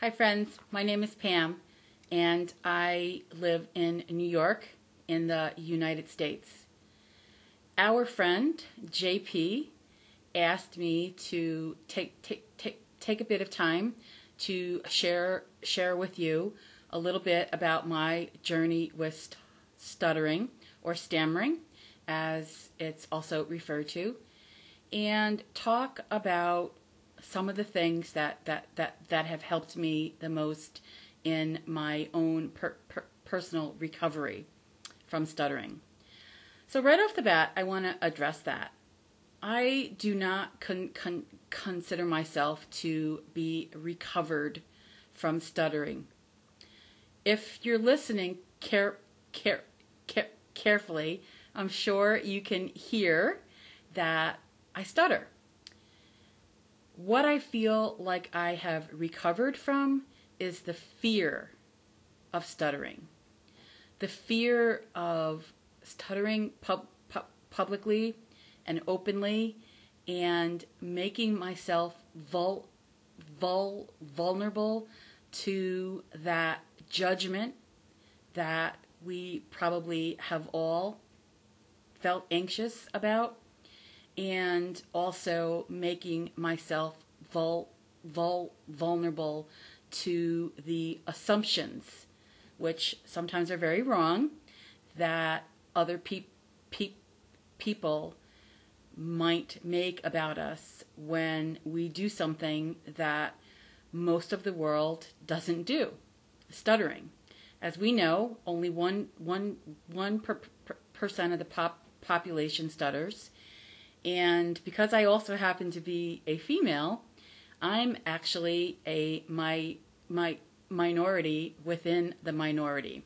Hi friends, my name is Pam and I live in New York in the United States. Our friend JP asked me to take a bit of time to share with you a little bit about my journey with stuttering or stammering, as it's also referred to, and talk about some of the things that have helped me the most in my own personal recovery from stuttering. So right off the bat, I want to address that. I do not consider myself to be recovered from stuttering. If you're listening carefully, I'm sure you can hear that I stutter. What I feel like I have recovered from is the fear of stuttering. The fear of stuttering publicly and openly and making myself vulnerable to that judgment that we probably have all felt anxious about, and also making myself vulnerable to the assumptions, which sometimes are very wrong, that other people might make about us when we do something that most of the world doesn't do, stuttering. As we know, only 1% of the population stutters. And because I also happen to be a female, I'm actually a minority within the minority.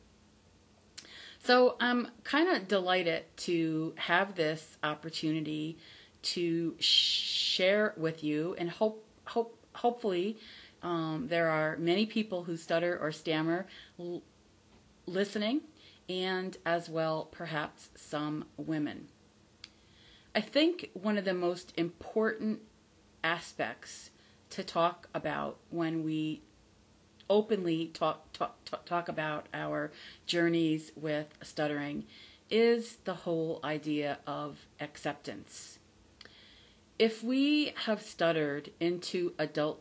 So I'm kind of delighted to have this opportunity to share with you, and hopefully there are many people who stutter or stammer listening, and as well perhaps some women. I think one of the most important aspects to talk about when we openly talk about our journeys with stuttering is the whole idea of acceptance. If we have stuttered into adulthood,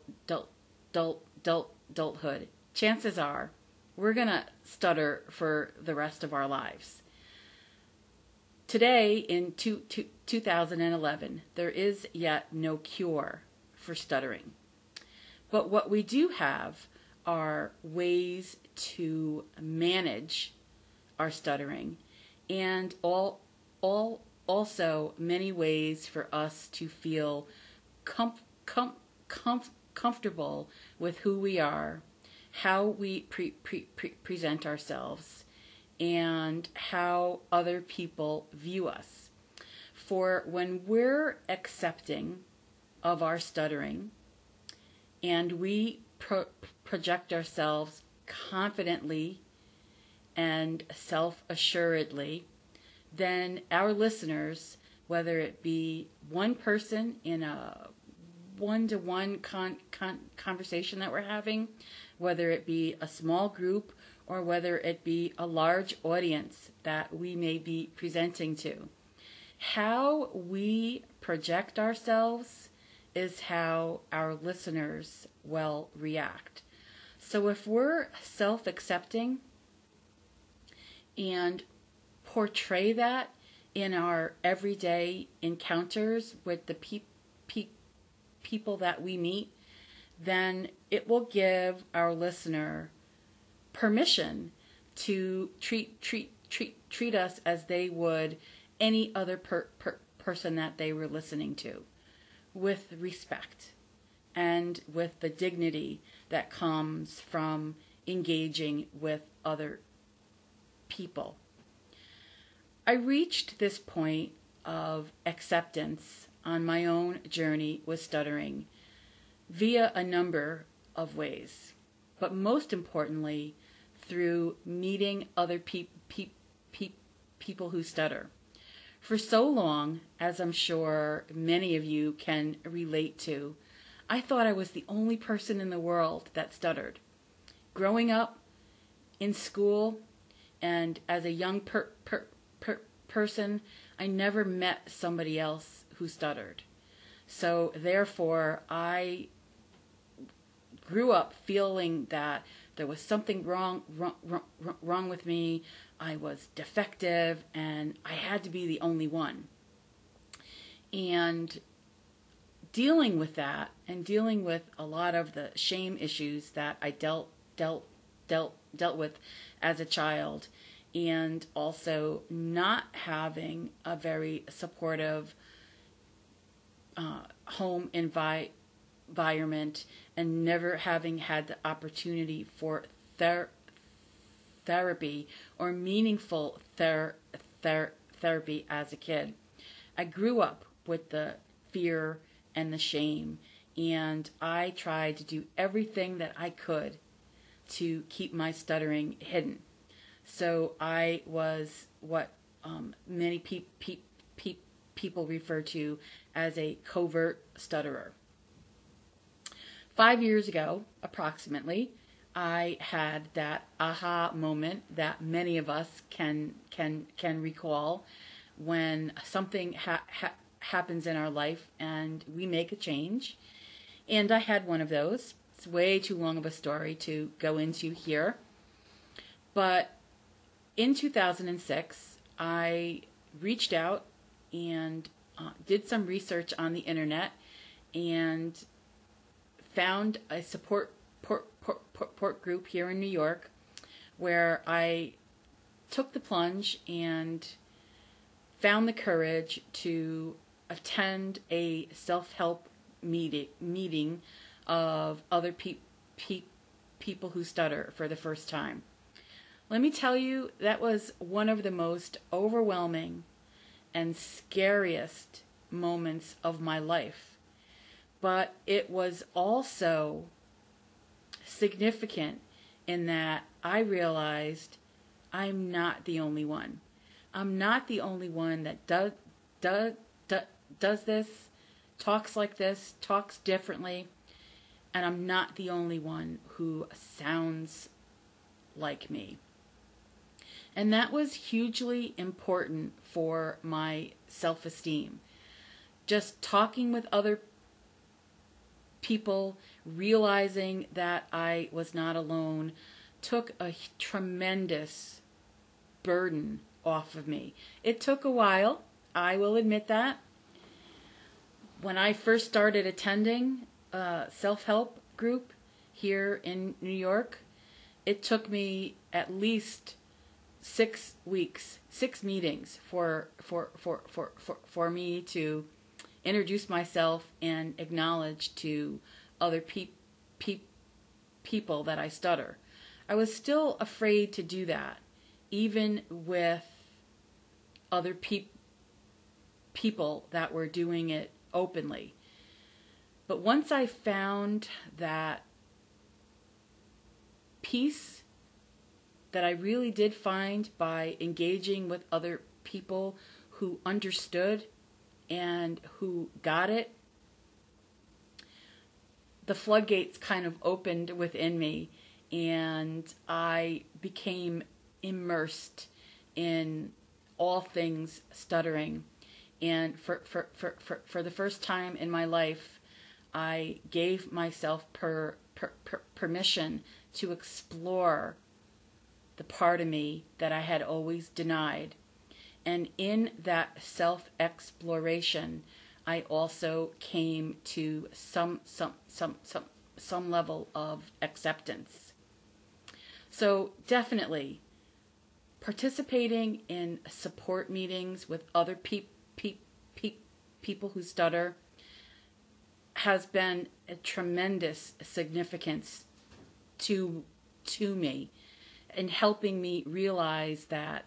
chances are we're going to stutter for the rest of our lives. Today, in 2011, there is yet no cure for stuttering. But what we do have are ways to manage our stuttering, and also many ways for us to feel comfortable with who we are, how we present ourselves, and how other people view us. For when we're accepting of our stuttering and we project ourselves confidently and self-assuredly, then our listeners, whether it be one person in a one-to-one conversation that we're having, whether it be a small group, or whether it be a large audience that we may be presenting to, how we project ourselves is how our listeners will react. So if we're self-accepting and portray that in our everyday encounters with the people that we meet, then it will give our listener permission to treat us as they would any other person that they were listening to, with respect and with the dignity that comes from engaging with other people. I reached this point of acceptance on my own journey with stuttering via a number of ways, but most importantly through meeting other people who stutter. For so long, as I'm sure many of you can relate to, I thought I was the only person in the world that stuttered. growing up in school and as a young person, I never met somebody else who stuttered. So therefore, I grew up feeling that there was something wrong with me. I was defective, and I had to be the only one. And dealing with that, and dealing with a lot of the shame issues that I dealt with as a child, and also not having a very supportive home environment, and never having had the opportunity for therapy or meaningful therapy as a kid. I grew up with the fear and the shame, and I tried to do everything that I could to keep my stuttering hidden. So I was what many people refer to as a covert stutterer. 5 years ago, approximately, I had that aha moment that many of us can recall when something happens in our life and we make a change. And I had one of those. It's way too long of a story to go into here. But in 2006, I reached out and did some research on the internet and found a support group here in New York, where I took the plunge and found the courage to attend a self-help meeting of other people who stutter for the first time. Let me tell you, that was one of the most overwhelming and scariest moments of my life. But it was also significant in that I realized I'm not the only one. I'm not the only one that does this, talks like this, talks differently, and I'm not the only one who sounds like me. And that was hugely important for my self-esteem. Just talking with other people, realizing that I was not alone, took a tremendous burden off of me. It took a while, I will admit that. When I first started attending a self-help group here in New York, it took me at least 6 weeks, 6 meetings for me to introduce myself and acknowledge to other people that I stutter. I was still afraid to do that, even with other people that were doing it openly. But once I found that peace that I really did find by engaging with other people who understood and who got it, the floodgates kind of opened within me, and I became immersed in all things stuttering. And for the first time in my life, I gave myself permission to explore the part of me that I had always denied. And in that self-exploration, I also came to some level of acceptance. So definitely, participating in support meetings with other people who stutter has been a tremendous significance to me, in helping me realize that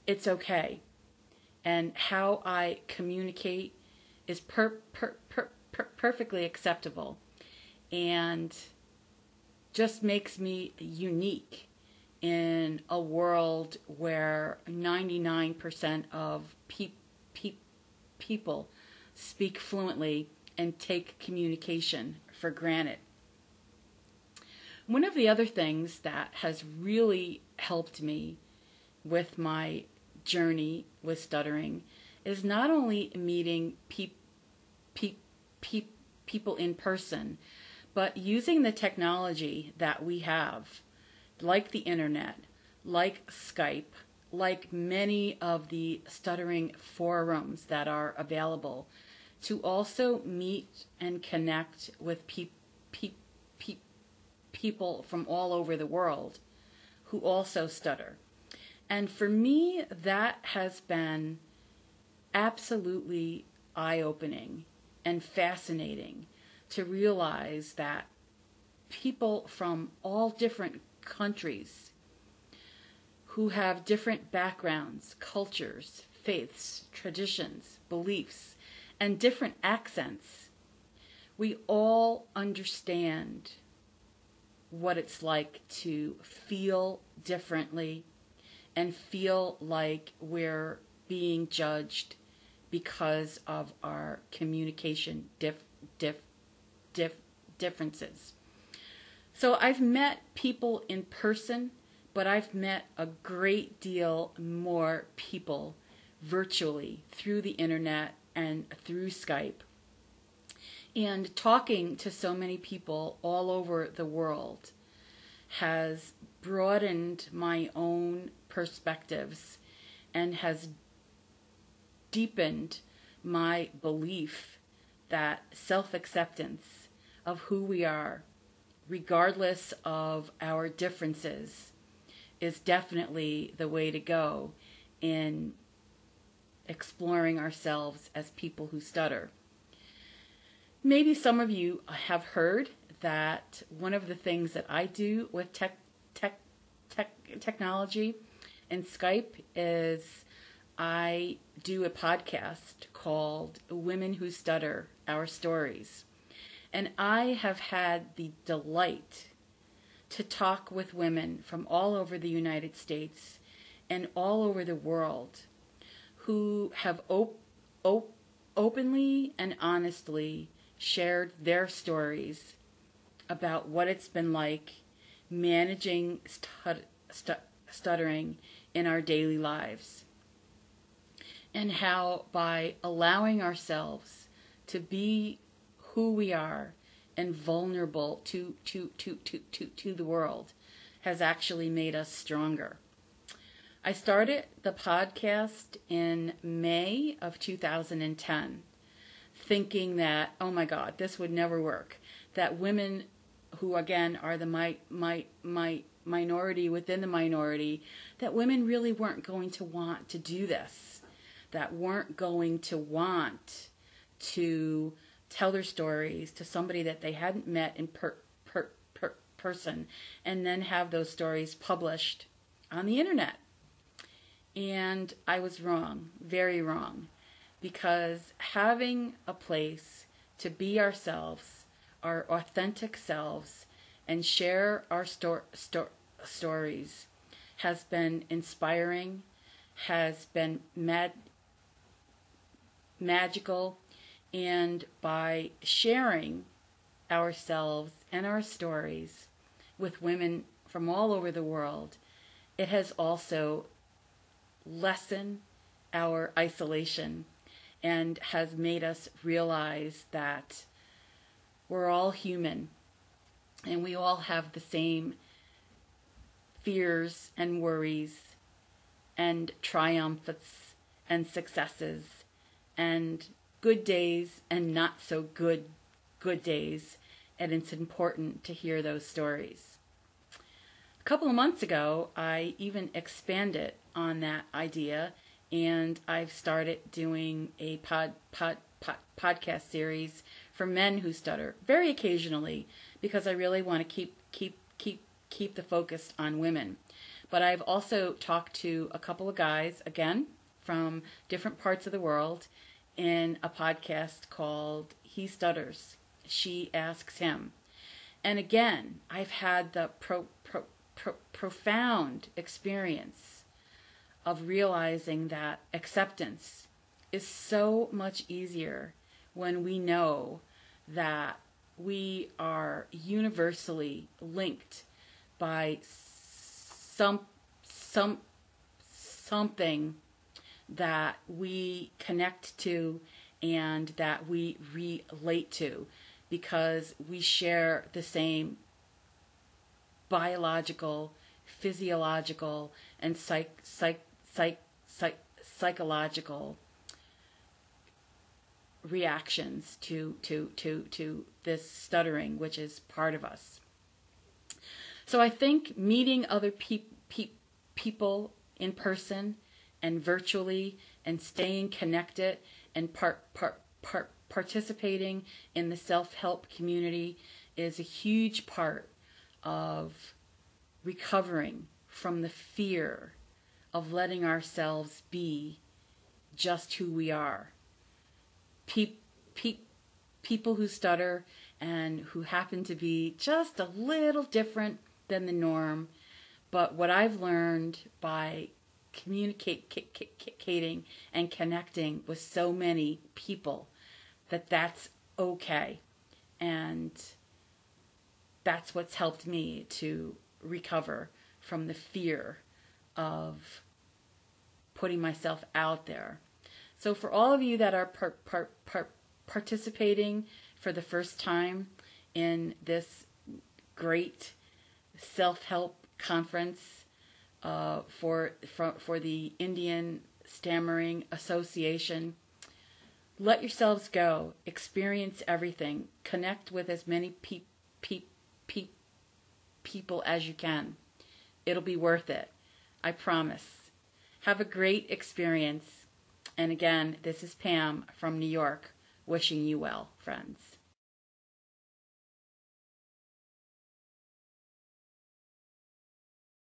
it's okay, and how I communicate is perfectly acceptable, and just makes me unique in a world where 99% of people speak fluently and take communication for granted. One of the other things that has really helped me with my journey with stuttering is not only meeting people in person, but using the technology that we have, like the internet, like Skype, like many of the stuttering forums that are available, to also meet and connect with people from all over the world who also stutter. And for me, that has been absolutely eye-opening and fascinating to realize that people from all different countries who have different backgrounds, cultures, faiths, traditions, beliefs, and different accents, we all understand what it's like to feel differently and feel like we're being judged because of our communication differences. So I've met people in person, but I've met a great deal more people virtually through the internet and through Skype. And talking to so many people all over the world has broadened my own perspectives and has deepened my belief that self-acceptance of who we are, regardless of our differences, is definitely the way to go in exploring ourselves as people who stutter. Maybe some of you have heard that one of the things that I do with technology and Skype is I do a podcast called Women Who Stutter, Our Stories. And I have had the delight to talk with women from all over the United States and all over the world who have openly and honestly shared their stories about what it's been like managing stuttering in our daily lives, and how by allowing ourselves to be who we are and vulnerable to the world has actually made us stronger. I started the podcast in May of 2010, thinking that, oh my God, this would never work. That women who, again, are the minority within the minority, that women really weren't going to want to do this, that weren't going to want to tell their stories to somebody that they hadn't met in person, and then have those stories published on the internet. And I was wrong, very wrong, because having a place to be ourselves, our authentic selves, and share our stories has been inspiring, has been magical, and by sharing ourselves and our stories with women from all over the world, it has also lessened our isolation and has made us realize that we're all human and we all have the same fears and worries and triumphs and successes and good days and not so good days, and it's important to hear those stories. A couple of months ago, I even expanded on that idea, and I've started doing a podcast series for men who stutter, very occasionally, because I really want to keep the focus on women. But I've also talked to a couple of guys, again, from different parts of the world, in a podcast called He Stutters, She Asks Him. And again, I've had the profound experience of realizing that acceptance is so much easier when we know that we are universally linked by something that we connect to and that we relate to, because we share the same biological, physiological, and psychological reactions to this stuttering, which is part of us. So I think meeting other people in person and virtually, and staying connected and participating in the self-help community is a huge part of recovering from the fear of letting ourselves be just who we are. People who stutter and who happen to be just a little different than the norm. But what I've learned by communicating and connecting with so many people, that's okay. And that's what's helped me to recover from the fear of putting myself out there. So for all of you that are participating for the first time in this great self-help conference for the Indian Stammering Association, let yourselves go, experience everything, connect with as many people as you can. It'll be worth it, I promise. Have a great experience. And again, this is Pam from New York, wishing you well, friends.